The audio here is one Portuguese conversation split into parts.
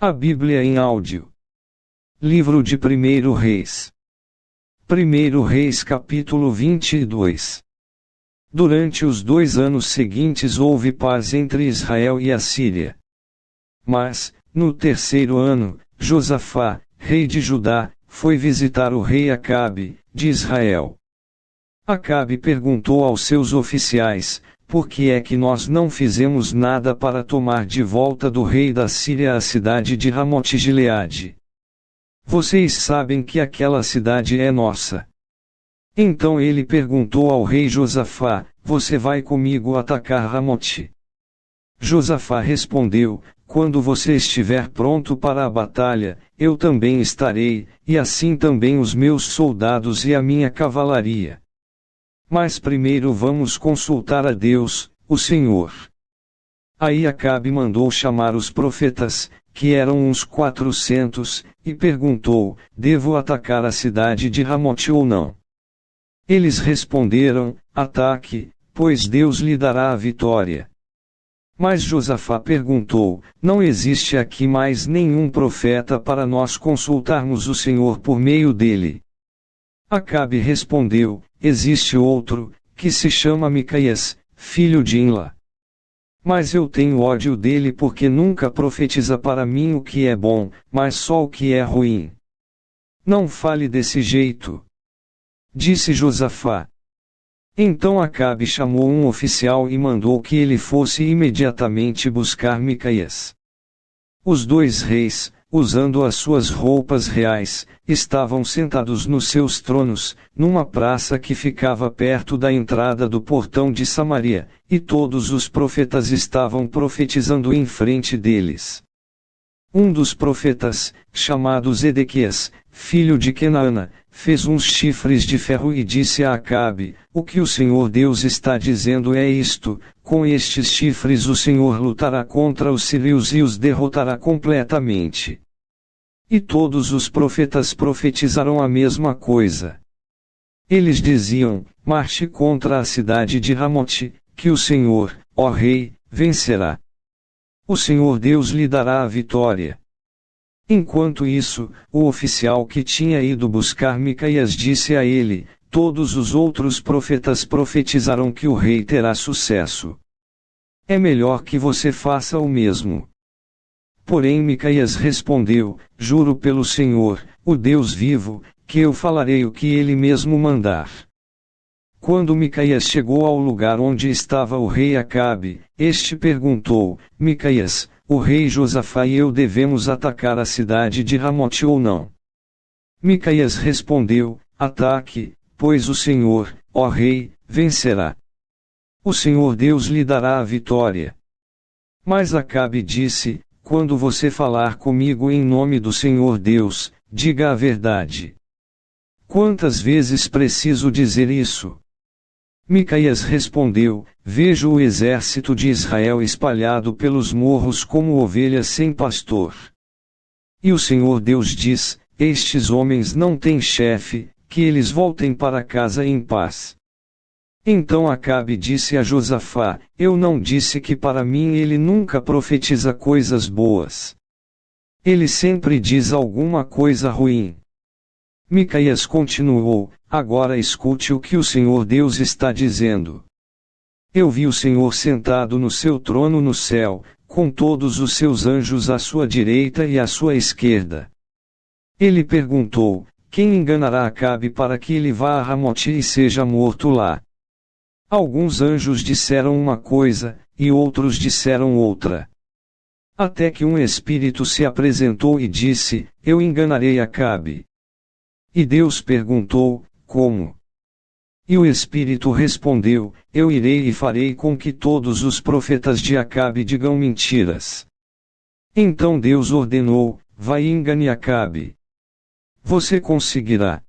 A Bíblia em áudio. Livro de 1 Reis. 1 Reis capítulo 22. Durante os 2 anos seguintes houve paz entre Israel e a Síria. Mas, no 3º ano, Josafá, rei de Judá, foi visitar o rei Acabe, de Israel. Acabe perguntou aos seus oficiais: por que é que nós não fizemos nada para tomar de volta do rei da Síria a cidade de Ramote-Gileade? Vocês sabem que aquela cidade é nossa. Então ele perguntou ao rei Josafá: você vai comigo atacar Ramote? Josafá respondeu: quando você estiver pronto para a batalha, eu também estarei, e assim também os meus soldados e a minha cavalaria. Mas primeiro vamos consultar a Deus, o Senhor. Aí Acabe mandou chamar os profetas, que eram uns 400, e perguntou: devo atacar a cidade de Ramote ou não? Eles responderam: ataque, pois Deus lhe dará a vitória. Mas Josafá perguntou: não existe aqui mais nenhum profeta para nós consultarmos o Senhor por meio dele? Acabe respondeu: existe outro, que se chama Micaias, filho de Imla. Mas eu tenho ódio dele porque nunca profetiza para mim o que é bom, mas só o que é ruim. Não fale desse jeito, disse Josafá. Então Acabe chamou um oficial e mandou que ele fosse imediatamente buscar Micaias. Os 2 reis, usando as suas roupas reais, estavam sentados nos seus tronos, numa praça que ficava perto da entrada do portão de Samaria, e todos os profetas estavam profetizando em frente deles. Um dos profetas, chamado Zedequias, filho de Kenaana, fez uns chifres de ferro e disse a Acabe: o que o Senhor Deus está dizendo é isto: com estes chifres o Senhor lutará contra os sírios e os derrotará completamente. E todos os profetas profetizaram a mesma coisa. Eles diziam: marche contra a cidade de Ramote, que o Senhor, ó rei, vencerá. O Senhor Deus lhe dará a vitória. Enquanto isso, o oficial que tinha ido buscar Micaias disse a ele: todos os outros profetas profetizaram que o rei terá sucesso. É melhor que você faça o mesmo. Porém Micaias respondeu: juro pelo Senhor, o Deus vivo, que eu falarei o que ele mesmo mandar. Quando Micaias chegou ao lugar onde estava o rei Acabe, este perguntou: Micaias, o rei Josafá e eu devemos atacar a cidade de Ramote ou não? Micaias respondeu: ataque, pois o Senhor, ó rei, vencerá. O Senhor Deus lhe dará a vitória. Mas Acabe disse: quando você falar comigo em nome do Senhor Deus, diga a verdade. Quantas vezes preciso dizer isso? Micaias respondeu: vejo o exército de Israel espalhado pelos morros como ovelhas sem pastor. E o Senhor Deus diz: estes homens não têm chefe, que eles voltem para casa em paz. Então Acabe disse a Josafá: eu não disse que para mim ele nunca profetiza coisas boas. Ele sempre diz alguma coisa ruim. Micaias continuou: agora escute o que o Senhor Deus está dizendo. Eu vi o Senhor sentado no seu trono no céu, com todos os seus anjos à sua direita e à sua esquerda. Ele perguntou: quem enganará Acabe para que ele vá a Ramote e seja morto lá? Alguns anjos disseram uma coisa, e outros disseram outra. Até que um espírito se apresentou e disse: eu enganarei Acabe. E Deus perguntou: como? E o espírito respondeu: eu irei e farei com que todos os profetas de Acabe digam mentiras. Então Deus ordenou: vai e engane Acabe. Você conseguirá.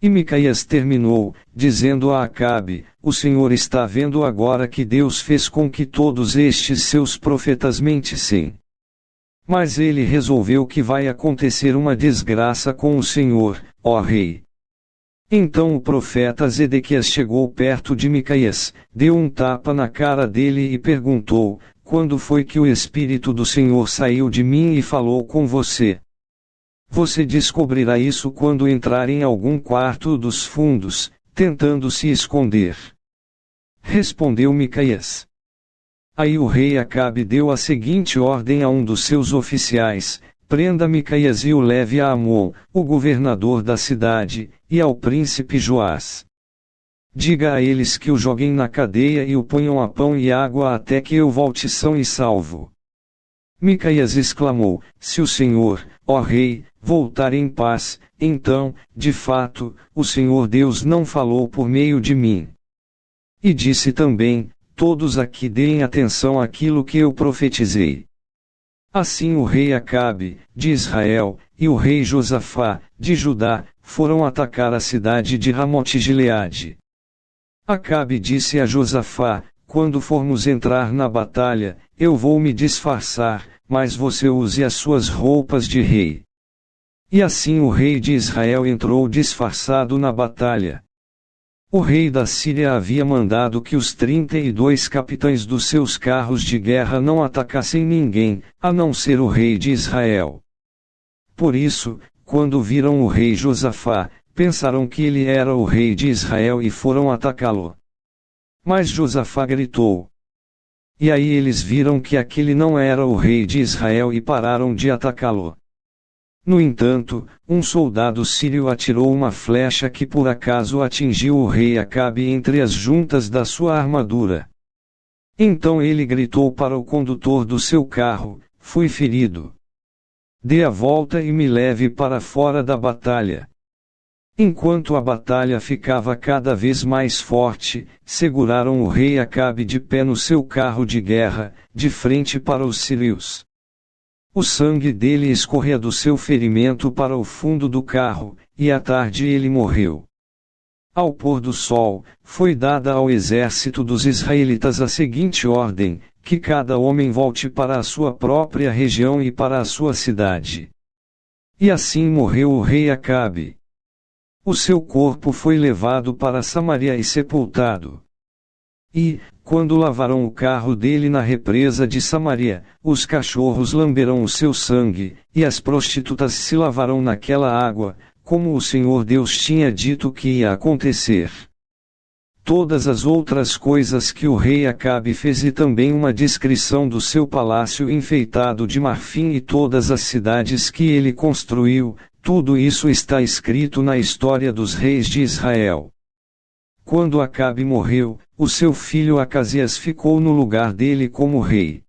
E Micaias terminou, dizendo a Acabe: o Senhor está vendo agora que Deus fez com que todos estes seus profetas mentissem. Mas ele resolveu que vai acontecer uma desgraça com o Senhor, ó rei. Então o profeta Zedequias chegou perto de Micaias, deu um tapa na cara dele e perguntou: quando foi que o Espírito do Senhor saiu de mim e falou com você? Você descobrirá isso quando entrar em algum quarto dos fundos, tentando se esconder. Respondeu Micaías. Aí o rei Acabe deu a seguinte ordem a um dos seus oficiais: prenda Micaías e o leve a Amon, o governador da cidade, e ao príncipe Joás. Diga a eles que o joguem na cadeia e o ponham a pão e água até que eu volte são e salvo. Micaías exclamou: se o Senhor, ó rei, voltar em paz, então, de fato, o Senhor Deus não falou por meio de mim. E disse também: todos aqui deem atenção àquilo que eu profetizei. Assim o rei Acabe, de Israel, e o rei Josafá, de Judá, foram atacar a cidade de Ramote-Gileade. Acabe disse a Josafá: quando formos entrar na batalha, eu vou me disfarçar, mas você use as suas roupas de rei. E assim o rei de Israel entrou disfarçado na batalha. O rei da Síria havia mandado que os 32 capitães dos seus carros de guerra não atacassem ninguém, a não ser o rei de Israel. Por isso, quando viram o rei Josafá, pensaram que ele era o rei de Israel e foram atacá-lo. Mas Josafá gritou. E aí eles viram que aquele não era o rei de Israel e pararam de atacá-lo. No entanto, um soldado sírio atirou uma flecha que por acaso atingiu o rei Acabe entre as juntas da sua armadura. Então ele gritou para o condutor do seu carro: fui ferido. Dê a volta e me leve para fora da batalha. Enquanto a batalha ficava cada vez mais forte, seguraram o rei Acabe de pé no seu carro de guerra, de frente para os sírios. O sangue dele escorria do seu ferimento para o fundo do carro, e à tarde ele morreu. Ao pôr do sol, foi dada ao exército dos israelitas a seguinte ordem: que cada homem volte para a sua própria região e para a sua cidade. E assim morreu o rei Acabe. O seu corpo foi levado para Samaria e sepultado. E, quando lavaram o carro dele na represa de Samaria, os cachorros lamberam o seu sangue, e as prostitutas se lavaram naquela água, como o Senhor Deus tinha dito que ia acontecer. Todas as outras coisas que o rei Acabe fez e também uma descrição do seu palácio enfeitado de marfim e todas as cidades que ele construiu, tudo isso está escrito na história dos reis de Israel. Quando Acabe morreu, o seu filho Acasias ficou no lugar dele como rei.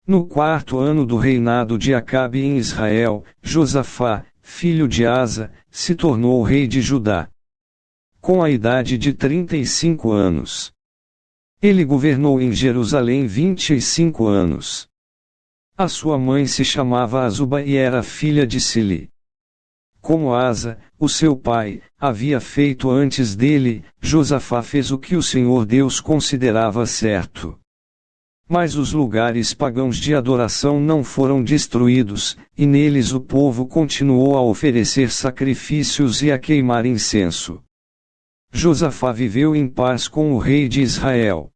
No 4º ano do reinado de Acabe em Israel, Josafá, filho de Asa, se tornou rei de Judá. Com a idade de 35 anos. Ele governou em Jerusalém 25 anos. A sua mãe se chamava Azuba e era filha de Sili. Como Asa, o seu pai, havia feito antes dele, Josafá fez o que o Senhor Deus considerava certo. Mas os lugares pagãos de adoração não foram destruídos, e neles o povo continuou a oferecer sacrifícios e a queimar incenso. Josafá viveu em paz com o rei de Israel.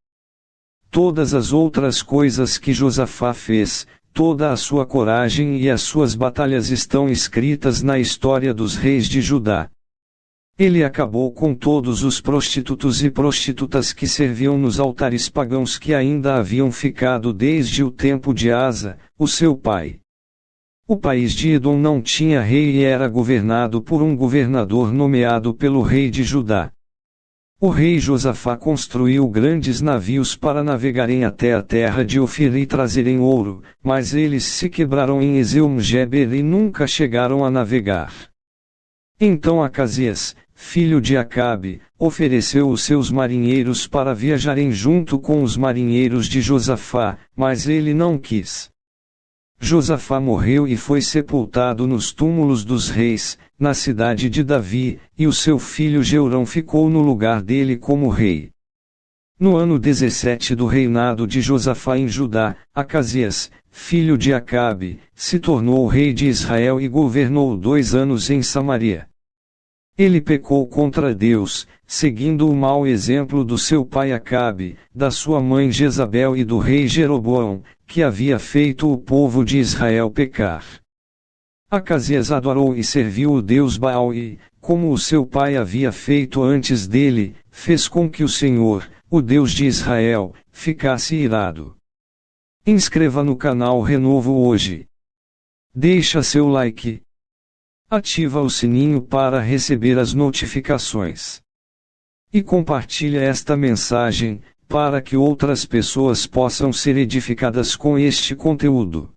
Todas as outras coisas que Josafá fez, toda a sua coragem e as suas batalhas estão escritas na história dos reis de Judá. Ele acabou com todos os prostitutos e prostitutas que serviam nos altares pagãos que ainda haviam ficado desde o tempo de Asa, o seu pai. O país de Edom não tinha rei e era governado por um governador nomeado pelo rei de Judá. O rei Josafá construiu grandes navios para navegarem até a terra de Ofir e trazerem ouro, mas eles se quebraram em Ezion-Geber e nunca chegaram a navegar. Então Acasias, filho de Acabe, ofereceu os seus marinheiros para viajarem junto com os marinheiros de Josafá, mas ele não quis. Josafá morreu e foi sepultado nos túmulos dos reis, na cidade de Davi, e o seu filho Jeorão ficou no lugar dele como rei. No ano 17 do reinado de Josafá em Judá, Acasias, filho de Acabe, se tornou rei de Israel e governou 2 anos em Samaria. Ele pecou contra Deus, seguindo o mau exemplo do seu pai Acabe, da sua mãe Jezabel e do rei Jeroboão, que havia feito o povo de Israel pecar. Acasias adorou e serviu o deus Baal e, como o seu pai havia feito antes dele, fez com que o Senhor, o Deus de Israel, ficasse irado. Inscreva no canal Renovo hoje. Deixa seu like. Ativa o sininho para receber as notificações. E compartilha esta mensagem, para que outras pessoas possam ser edificadas com este conteúdo.